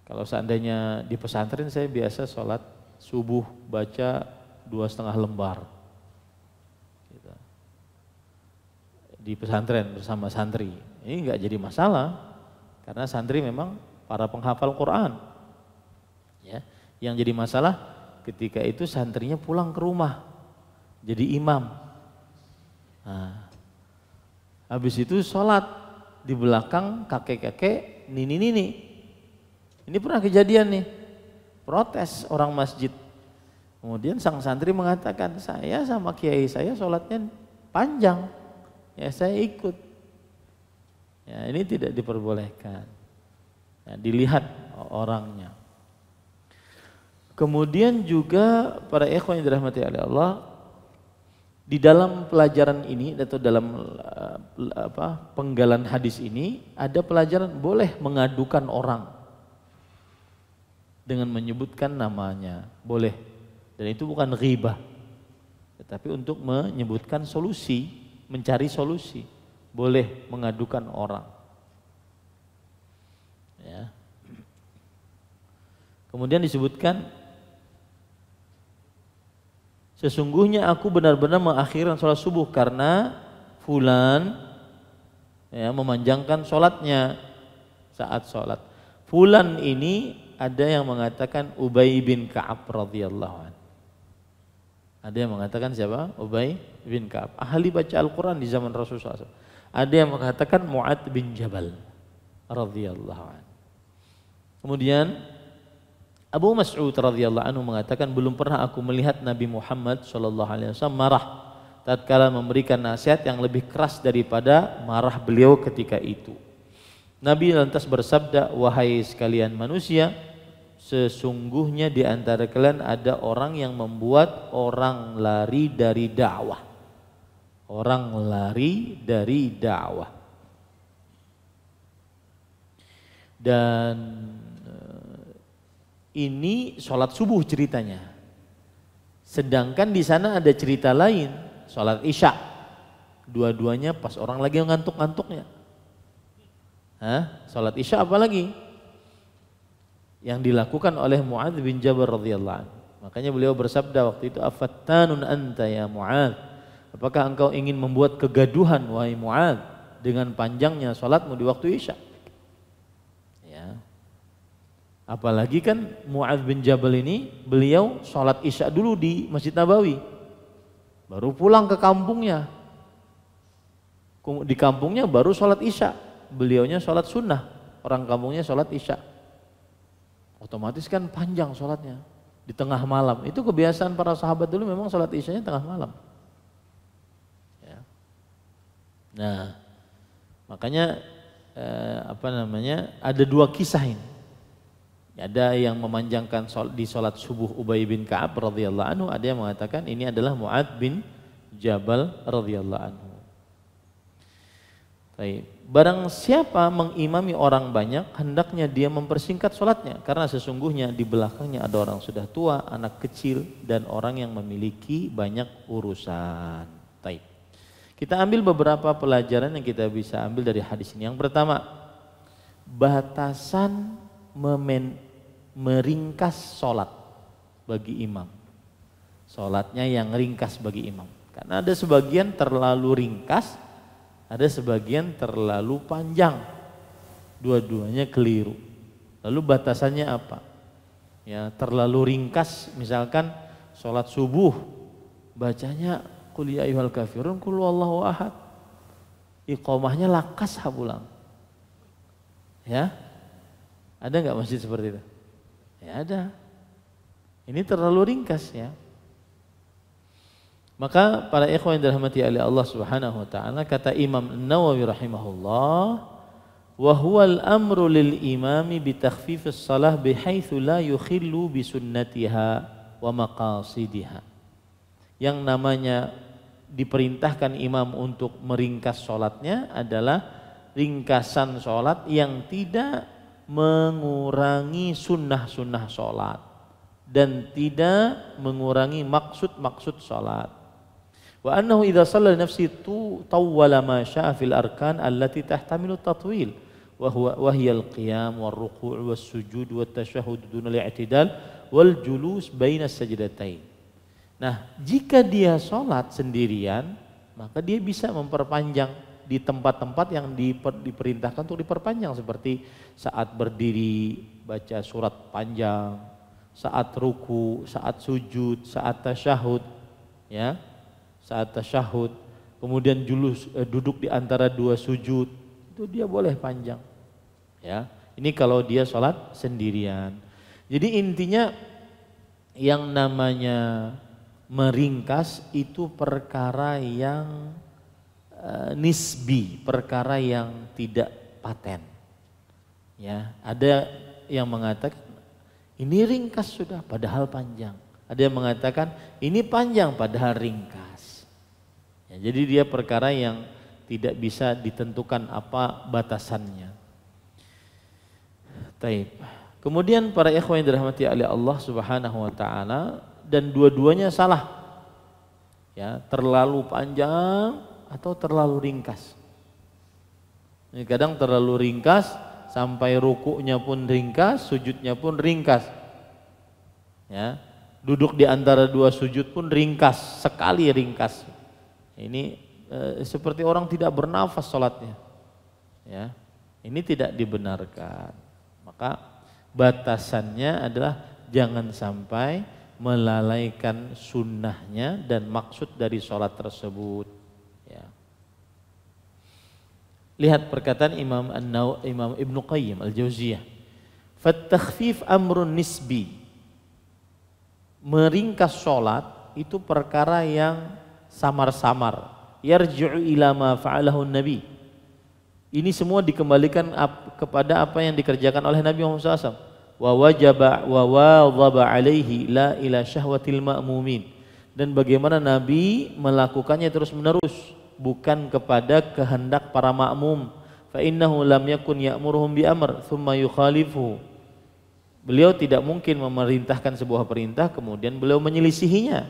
Kalau seandainya di pesantren saya biasa sholat subuh baca 2,5 lembar. Gitu. Di pesantren bersama santri. Ini enggak jadi masalah karena santri memang para penghafal Quran. Ya, yang jadi masalah ketika itu santrinya pulang ke rumah jadi imam. Nah, habis itu sholat di belakang kakek-kakek, nini-nini. Ini pernah kejadian nih, protes orang masjid. Kemudian sang santri mengatakan, saya sama kiai saya sholatnya panjang, ya saya ikut. Ya, ini tidak diperbolehkan. Ya, dilihat orangnya. Kemudian juga para ikhwan yang dirahmati oleh Allah, di dalam pelajaran ini atau dalam penggalan hadis ini ada pelajaran boleh mengadukan orang dengan menyebutkan namanya, boleh. Dan itu bukan ghibah, tetapi untuk menyebutkan solusi, mencari solusi, boleh mengadukan orang. Ya. Kemudian disebutkan, sesungguhnya aku benar-benar mengakhirkan sholat subuh karena fulan ya, memanjangkan sholatnya saat sholat. Fulan ini ada yang mengatakan Ubay bin Ka'ab radhiyallahu anhu. Ada yang mengatakan siapa? Ubay bin Ka'ab, ahli baca Al-Quran di zaman Rasulullah SAW. Ada yang mengatakan Mu'ad bin Jabal radhiyallahu anhu. Kemudian Abu Mas'ud radhiyallahu anhu mengatakan, belum pernah aku melihat Nabi Muhammad sallallahu alaihi wasallam marah tatkala memberikan nasihat yang lebih keras daripada marah beliau ketika itu. Nabi lantas bersabda, wahai sekalian manusia, sesungguhnya di antara kalian ada orang yang membuat orang lari dari dakwah. Orang lari dari dakwah. Dan ini sholat subuh ceritanya. Sedangkan di sana ada cerita lain, sholat isya. Dua-duanya pas orang lagi ngantuk-ngantuknya. Sholat isya apa lagi? Yang dilakukan oleh Mu'adz bin Jabal radhiyallahu anhu. Makanya beliau bersabda waktu itu, afattanun anta ya Mu'adz, apakah engkau ingin membuat kegaduhan wahai Mu'adz dengan panjangnya sholatmu di waktu isya? Ya. Apalagi kan Mu'adz bin Jabal ini beliau sholat isya dulu di Masjid Nabawi, baru pulang ke kampungnya. Di kampungnya baru sholat isya, beliaunya sholat sunnah, orang kampungnya sholat isya. Otomatis kan panjang sholatnya di tengah malam. Itu kebiasaan para sahabat dulu, memang sholat isyanya tengah malam. Ya. Nah, makanya ada dua kisah ini. Ada yang memanjangkan di sholat subuh Ubay bin Ka'ab radhiyallahu anhu, ada yang mengatakan ini adalah Mu'adz bin Jabal radhiyallahu anhu. Baik. Barang siapa mengimami orang banyak, hendaknya dia mempersingkat sholatnya, karena sesungguhnya di belakangnya ada orang sudah tua, anak kecil, dan orang yang memiliki banyak urusan. Baik. Kita ambil beberapa pelajaran yang kita bisa ambil dari hadis ini. Yang pertama, batasan meringkas sholat bagi imam. Sholatnya yang ringkas bagi imam. Karena ada sebagian terlalu ringkas, ada sebagian terlalu panjang. Dua-duanya keliru. Lalu batasannya apa? Ya, terlalu ringkas, misalkan sholat subuh bacanya qul ya ayyuhal kafirun qul huwallahu ahad. Iqamahnya lakas habulang. Ya. Ada enggak masjid seperti itu? Ya ada. Ini terlalu ringkas ya. Maka para ikhwan yang dirahmati oleh Allah Subhanahu wa taala, kata Imam An-Nawawi rahimahullah, wa huwal amru lil imami bi takhfifis shalah bihaitsu la yukhillu bi sunnatiha wa maqasidiha. Yang namanya diperintahkan imam untuk meringkas sholatnya adalah ringkasan sholat yang tidak mengurangi sunnah-sunnah sholat dan tidak mengurangi maksud-maksud sholat. Wa annahu idza shalla nafsi tawwala ma syaa fil arkan allati tahtamilu tatwil wa hiya al-qiyam war ruku' was sujud wat tasyahhud dun al-i'tidal wal julus baina sajdatain. Nah, jika dia sholat sendirian, maka dia bisa memperpanjang di tempat-tempat yang diperintahkan untuk diperpanjang, seperti saat berdiri baca surat panjang, saat ruku, saat sujud, saat tasyahud, ya, saat tasyahud, kemudian duduk di antara dua sujud, itu dia boleh panjang, ya. Ini kalau dia sholat sendirian. Jadi intinya yang namanya meringkas itu perkara yang nisbi, perkara yang tidak paten. Ya, ada yang mengatakan ini ringkas sudah padahal panjang. Ada yang mengatakan ini panjang padahal ringkas. Ya, jadi dia perkara yang tidak bisa ditentukan apa batasannya. Taib. Kemudian para ikhwan yang dirahmati oleh Allah Subhanahu wa taala, dan dua-duanya salah. Ya, terlalu panjang atau terlalu ringkas. Ini kadang terlalu ringkas sampai rukuknya pun ringkas, sujudnya pun ringkas. Ya, duduk di antara dua sujud pun ringkas, sekali ringkas. Ini seperti orang tidak bernafas sholatnya. Ya, ini tidak dibenarkan. Maka batasannya adalah jangan sampai melalaikan sunnahnya dan maksud dari sholat tersebut. Ya. Lihat perkataan Imam Ibnu Qayyim Al-Jauziyah. Fat-takhfif amrun nisbi meringkas sholat itu perkara yang samar-samar. Yarji'u ila ma fa'alahu Nabi. Ini semua dikembalikan kepada apa yang dikerjakan oleh Nabi Muhammad SAW. Wa wajaba wa wadhaba alaihi la ila syahwatil ma'mumin. Dan bagaimana Nabi melakukannya terus menerus, bukan kepada kehendak para makmum. Fa innahu lam yakun ya'muruhum bi amr thumma yukhalifuhu. Beliau tidak mungkin memerintahkan sebuah perintah kemudian beliau menyelisihinya.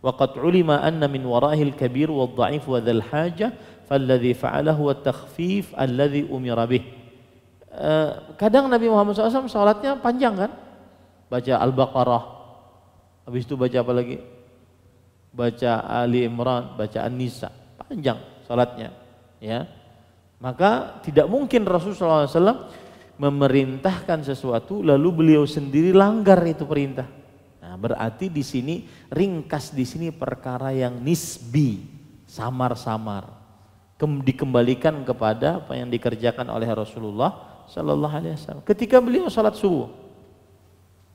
Wa qad ulima anna min wara'ihil kabir wad dha'if wa dzal hajah falladzi fa'alahu wat takhfif alladzi umira bih. Kadang Nabi Muhammad SAW salatnya panjang kan? Baca Al-Baqarah. Habis itu baca apa lagi? Baca Ali Imran, baca An-Nisa. Panjang salatnya, ya. Maka tidak mungkin Rasulullah SAW memerintahkan sesuatu lalu beliau sendiri langgar itu perintah. Nah, berarti di sini ringkas di sini perkara yang nisbi, samar-samar. Dikembalikan kepada apa yang dikerjakan oleh Rasulullah Sallallahu Alaihi Wasallam. Ketika beliau salat subuh,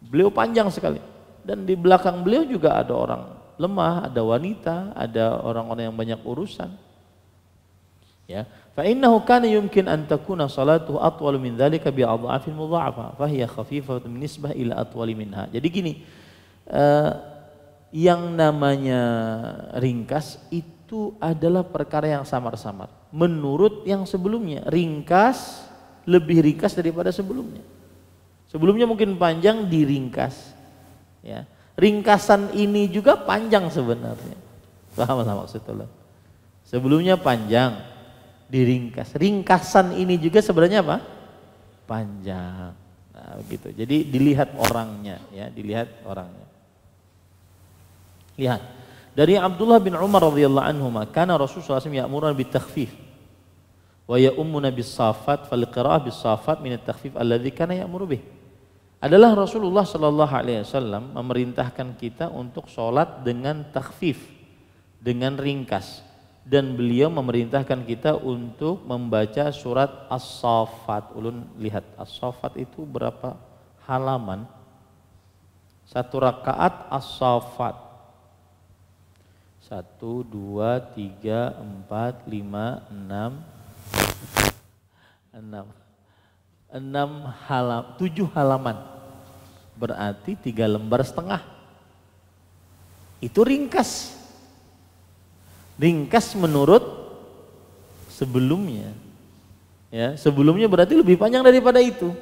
beliau panjang sekali, dan di belakang beliau juga ada orang lemah, ada wanita, ada orang-orang yang banyak urusan. Ya, fa innahu kana yumkin an takuna salatuhu atwal min dzalika bi adhafin mudha'afa, fa hiya khafifatun nisbah ila atwali minha. Jadi gini, yang namanya ringkas itu adalah perkara yang samar-samar. Menurut yang sebelumnya, ringkas lebih ringkas daripada sebelumnya. Sebelumnya mungkin panjang, diringkas. Ya, ringkasan ini juga panjang sebenarnya. Paham maksudnya? Sebelumnya panjang, diringkas. Ringkasan ini juga sebenarnya apa? Panjang. Nah, begitu. Jadi dilihat orangnya, ya, dilihat orangnya. Lihat. Dari Abdullah bin Umar radhiyallahu anhu, kana Rasulullah SAW ya'muruna bit-takhfif wa ya'ummuna bis-safat fal qira'ah bis-safat min at-takhfif alladzi kana ya'muru bih. Adalah Rasulullah sallallahu alaihi wasallam memerintahkan kita untuk sholat dengan takhfif, dengan ringkas, dan beliau memerintahkan kita untuk membaca surat As-Saffat. Ulun lihat As-Saffat itu berapa halaman? Satu rakaat As-Saffat. 1, 2, 3, 4, 5, 6 7 halaman. Berarti 3 lembar setengah. Itu ringkas. Ringkas menurut sebelumnya. Ya, sebelumnya berarti lebih panjang daripada itu.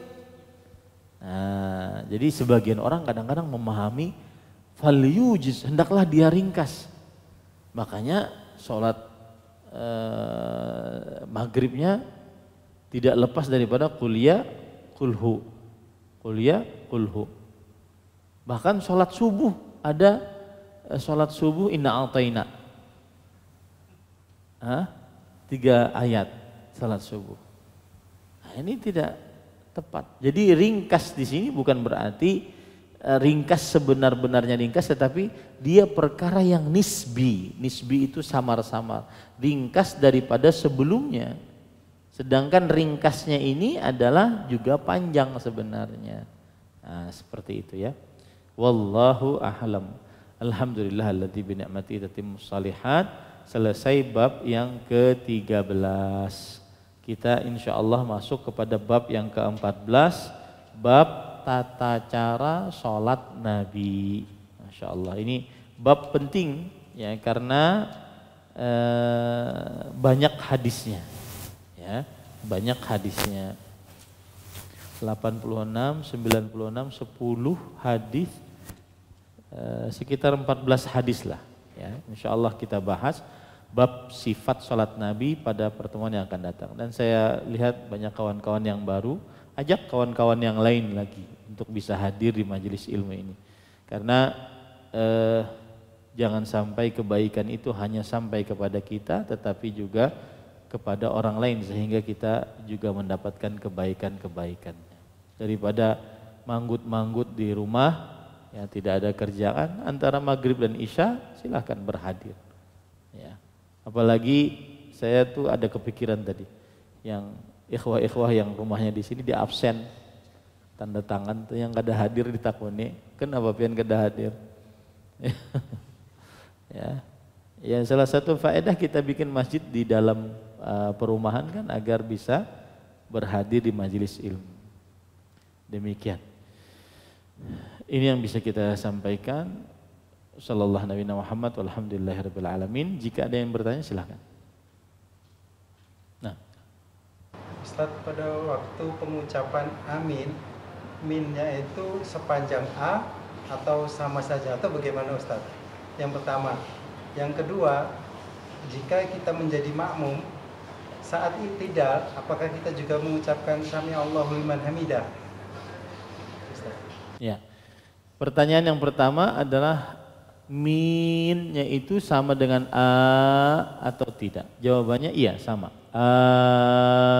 Nah, jadi sebagian orang kadang-kadang memahami fal yujiz, hendaklah dia ringkas. Makanya sholat maghribnya tidak lepas daripada kuliah kulhu. Kuliah kulhu. Bahkan sholat subuh ada sholat subuh inna a'taina. 3 ayat sholat subuh. Nah, ini tidak tepat. Jadi ringkas di sini bukan berarti ringkas sebenar-benarnya ringkas, tetapi dia perkara yang nisbi. Nisbi itu samar-samar, ringkas daripada sebelumnya. Sedangkan ringkasnya ini adalah juga panjang sebenarnya. Nah, seperti itu ya. Wallahu a'lam. Alhamdulillahilladzi bi ni'matihi tatimmus shalihat. Selesai bab yang ke-13. Kita insyaallah masuk kepada bab yang ke-14, bab tata cara sholat Nabi. Masya Allah, ini bab penting ya, karena banyak hadisnya, ya, banyak hadisnya. 86, 96, 10 hadis, sekitar 14 hadis lah. Ya, insya Allah kita bahas bab sifat sholat Nabi pada pertemuan yang akan datang. Dan saya lihat banyak kawan-kawan yang baru, ajak kawan-kawan yang lain lagi untuk bisa hadir di majelis ilmu ini. Karena jangan sampai kebaikan itu hanya sampai kepada kita, tetapi juga kepada orang lain, sehingga kita juga mendapatkan kebaikan-kebaikan. Daripada manggut-manggut di rumah, ya tidak ada kerjaan, antara maghrib dan isya silahkan berhadir. Ya. Apalagi saya tuh ada kepikiran tadi, yang ikhwah-ikhwah yang rumahnya di sini di absen, tanda tangan tuh yang kada hadir ditakuni, kenapa pian kada hadir? Ya. Ya, salah satu faedah kita bikin masjid di dalam perumahan kan agar bisa berhadir di majelis ilmu. Demikian. Ini yang bisa kita sampaikan. Sallallahu Nabi Muhammad walhamdulillahirabbil alamin. Jika ada yang bertanya silakan. Nah, Ustaz, pada waktu pengucapan amin, minnya itu sepanjang A atau sama saja atau bagaimana Ustaz? Yang pertama. Yang kedua, jika kita menjadi makmum saat i'tidal, apakah kita juga mengucapkan sami Allahu liman hamidah? Ustaz. ya. Pertanyaan yang pertama adalah minnya itu sama dengan a atau tidak? Jawabannya iya, sama.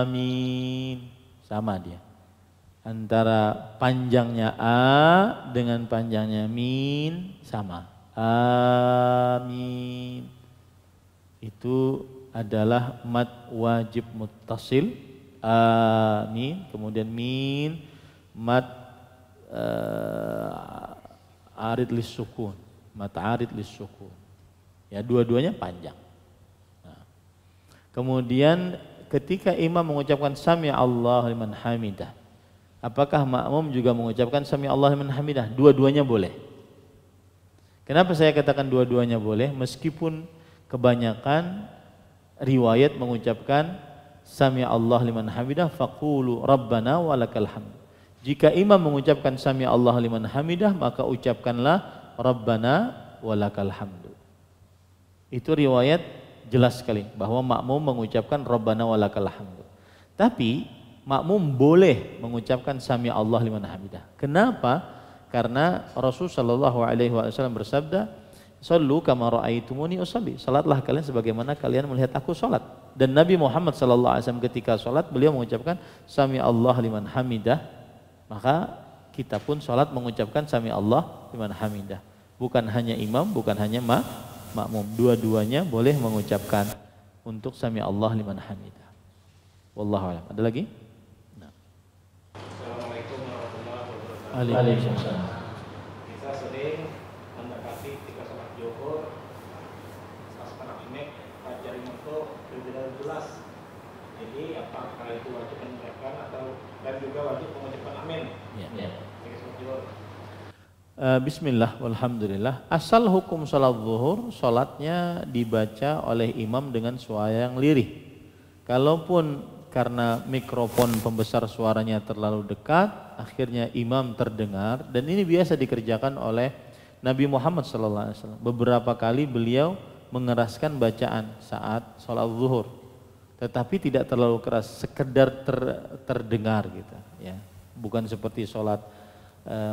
Amin. Sama dia. Antara panjangnya a dengan panjangnya min sama. Amin. Itu adalah mad wajib muttasil. Amin. Kemudian min mad arid lis sukun. Mata'arid lis-sukun. Ya, dua-duanya panjang. Nah. Kemudian ketika imam mengucapkan sami Allahu liman hamidah, apakah makmum juga mengucapkan sami Allahu liman hamidah? Dua-duanya boleh. Kenapa saya katakan dua-duanya boleh? Meskipun kebanyakan riwayat mengucapkan sami Allahu liman hamidah faqulu rabbana walakal hamd. Jika imam mengucapkan sami Allahu liman hamidah, maka ucapkanlah Rabbana walakal hamdu. Itu riwayat jelas sekali bahwa makmum mengucapkan Rabbana walakal hamdu. Tapi makmum boleh mengucapkan sami Allah liman hamidah. Kenapa? Karena Rasul sallallahu alaihi wasallam bersabda, "Shallu kama raaitumuni usalli." Salatlah kalian sebagaimana kalian melihat aku salat. Dan Nabi Muhammad sallallahu alaihi wasallam ketika salat beliau mengucapkan sami Allah liman hamidah. Maka kita pun sholat mengucapkan sami Allah liman hamidah. Bukan hanya imam, bukan hanya makmum. Dua-duanya boleh mengucapkan untuk sami Allah liman hamidah. Wallahu a'lam. Ada lagi? Nah. Assalamualaikum warahmatullahi wabarakatuh. Waalaikumsalam. Kita sering mendapati ketika sholat zuhur pas para imam fajar itu berbeda jelas. Jadi apakah itu wajib mengucapkan atau dan juga wajib mengucapkan amin? Ya. Zuhur. Bismillah, walhamdulillah. Asal hukum sholat zuhur, sholatnya dibaca oleh imam dengan suara yang lirih. Kalaupun karena mikrofon pembesar suaranya terlalu dekat, akhirnya imam terdengar. Dan ini biasa dikerjakan oleh Nabi Muhammad SAW. Beberapa kali beliau mengeraskan bacaan saat sholat zuhur, tetapi tidak terlalu keras, sekedar terdengar gitu. Ya, bukan seperti sholat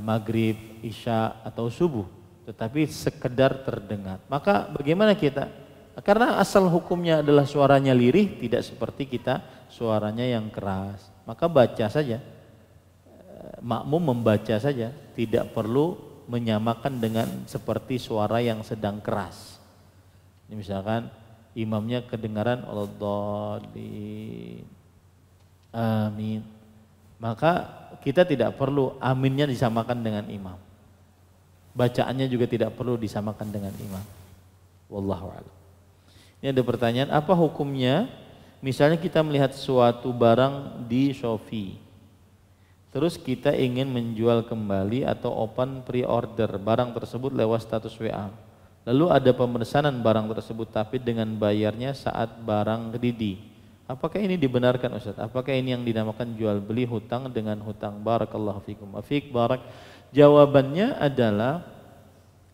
maghrib, isya atau subuh, tetapi sekedar terdengar. Maka bagaimana kita? Karena asal hukumnya adalah suaranya lirih, tidak seperti kita suaranya yang keras. Maka baca saja, makmum membaca saja, tidak perlu menyamakan dengan seperti suara yang sedang keras. Ini misalkan imamnya kedengaran Alladhdallin, amin. Maka kita tidak perlu aminnya disamakan dengan imam. Bacaannya juga tidak perlu disamakan dengan imam. Wallahu a'lam. Ini ada pertanyaan, apa hukumnya misalnya kita melihat suatu barang di Shopee, terus kita ingin menjual kembali atau open pre-order barang tersebut lewat status WA. Lalu ada pemesanan barang tersebut tapi dengan bayarnya saat barang ready. Apakah ini dibenarkan Ustaz? Apakah ini yang dinamakan jual beli hutang dengan hutang? Barakallahu fikum wa fiik barak. Jawabannya adalah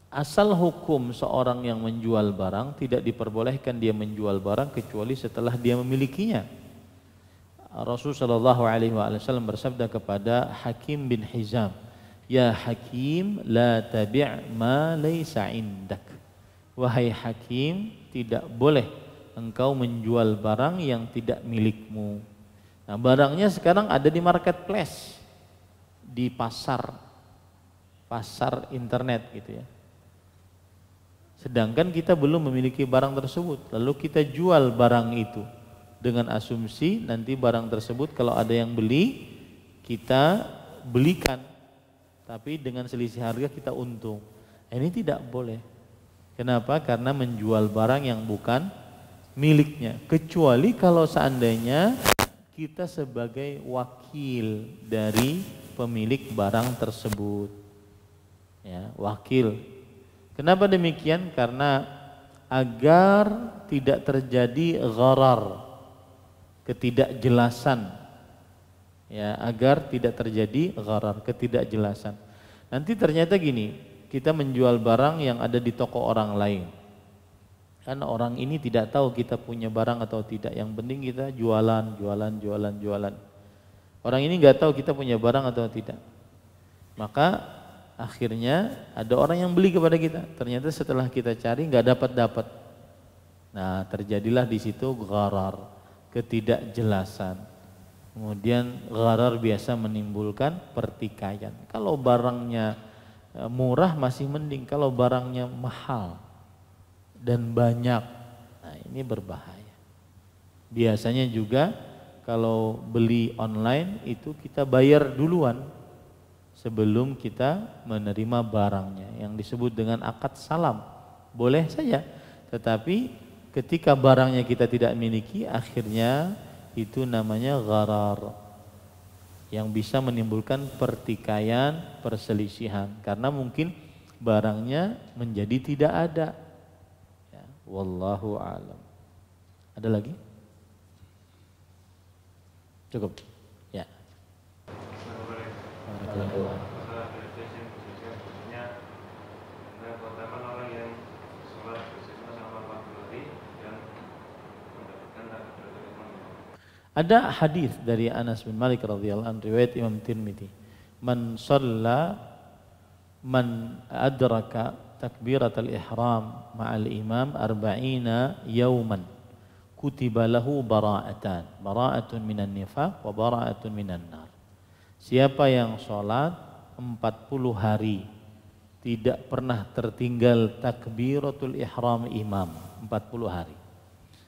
asal hukum seorang yang menjual barang tidak diperbolehkan dia menjual barang kecuali setelah dia memilikinya. Rasulullah SAW bersabda kepada Hakim bin Hizam, "Ya Hakim, la tabi' ma laysa indak." Wahai Hakim, tidak boleh engkau menjual barang yang tidak milikmu. Nah, barangnya sekarang ada di marketplace, di pasar internet gitu ya. Sedangkan kita belum memiliki barang tersebut, lalu kita jual barang itu dengan asumsi nanti barang tersebut kalau ada yang beli kita belikan, tapi dengan selisih harga kita untung. Ini tidak boleh. Kenapa? Karena menjual barang yang bukan miliknya. Kecuali kalau seandainya kita sebagai wakil dari pemilik barang tersebut. Ya, wakil. Kenapa demikian? Karena agar tidak terjadi gharar, ketidakjelasan. Ya, agar tidak terjadi gharar, ketidakjelasan. Nanti ternyata gini, kita menjual barang yang ada di toko orang lain. Kan orang ini tidak tahu kita punya barang atau tidak. Yang penting kita jualan. Orang ini nggak tahu kita punya barang atau tidak. Maka akhirnya ada orang yang beli kepada kita. Ternyata setelah kita cari nggak dapat. Nah, terjadilah di situ gharar, ketidakjelasan. Kemudian gharar biasa menimbulkan pertikaian. Kalau barangnya murah masih mending, kalau barangnya mahal dan banyak, nah ini berbahaya. Biasanya juga kalau beli online itu kita bayar duluan sebelum kita menerima barangnya, yang disebut dengan akad salam. Boleh saja, tetapi ketika barangnya kita tidak miliki, akhirnya itu namanya gharar, yang bisa menimbulkan pertikaian, perselisihan, karena mungkin barangnya menjadi tidak ada. Ya, wallahu a'lam. Ada lagi? Cukup. Ya. Ada hadis dari Anas bin Malik radhiyallahu anhu, riwayat Imam Tirmidzi. Man adraka takbiratul ihram ma'al imam 40 yawman kutiba lahu bara'atun minan nifaq wa bara'atun minan nar. Siapa yang sholat 40 hari tidak pernah tertinggal takbiratul ihram imam 40 hari,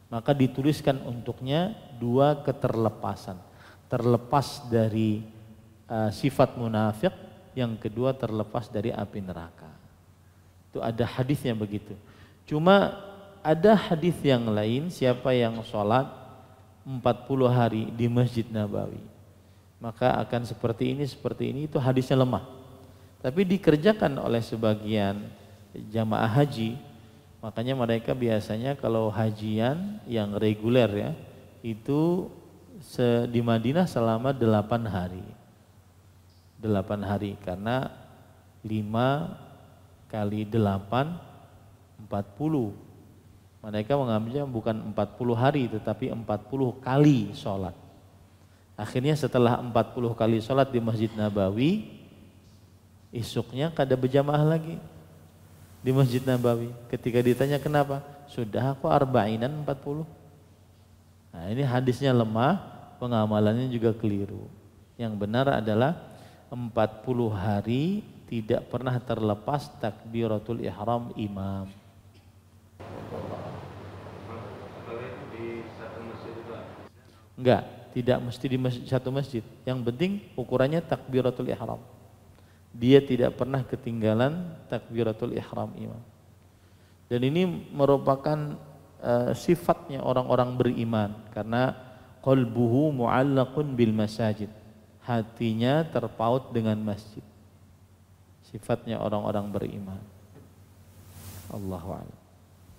maka dituliskan untuknya 2 keterlepasan. Terlepas dari sifat munafik, yang kedua terlepas dari api neraka. Itu ada hadisnya begitu. Cuma ada hadis yang lain, siapa yang sholat 40 hari di Masjid Nabawi, maka akan seperti ini, itu hadisnya lemah. Tapi dikerjakan oleh sebagian jamaah haji. Makanya mereka biasanya kalau hajian yang reguler ya, itu di Madinah selama 8 hari. 8 hari, karena 5 kali 8, 40. Mereka mengambilnya bukan 40 hari tetapi 40 kali sholat. Akhirnya setelah 40 kali sholat di Masjid Nabawi, esoknya kada berjamaah lagi di Masjid Nabawi. Ketika ditanya kenapa, sudah aku arba'inan 40. Nah, ini hadisnya lemah, pengamalannya juga keliru. Yang benar adalah 40 hari tidak pernah terlepas takbiratul ihram imam. Enggak, tidak mesti di satu masjid. Yang penting ukurannya takbiratul ihram. Dia tidak pernah ketinggalan takbiratul ihram imam. Dan ini merupakan sifatnya orang-orang beriman, karena qalbuhu mu'allaqun bil masajid. Hatinya terpaut dengan masjid. Sifatnya orang-orang beriman. Allahu a'lam.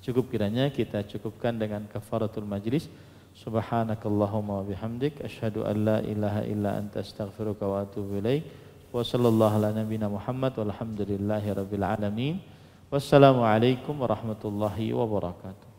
Cukup kiranya kita cukupkan dengan kafaratul majlis. Subhanakallahumma wa bihamdik asyhadu an la ilaha illa anta astaghfiruka wa atubu ilaik. Wa sallallahu ala nabiyyina Muhammad walhamdulillahi rabbil alamin. Wassalamualaikum warahmatullahi wabarakatuh.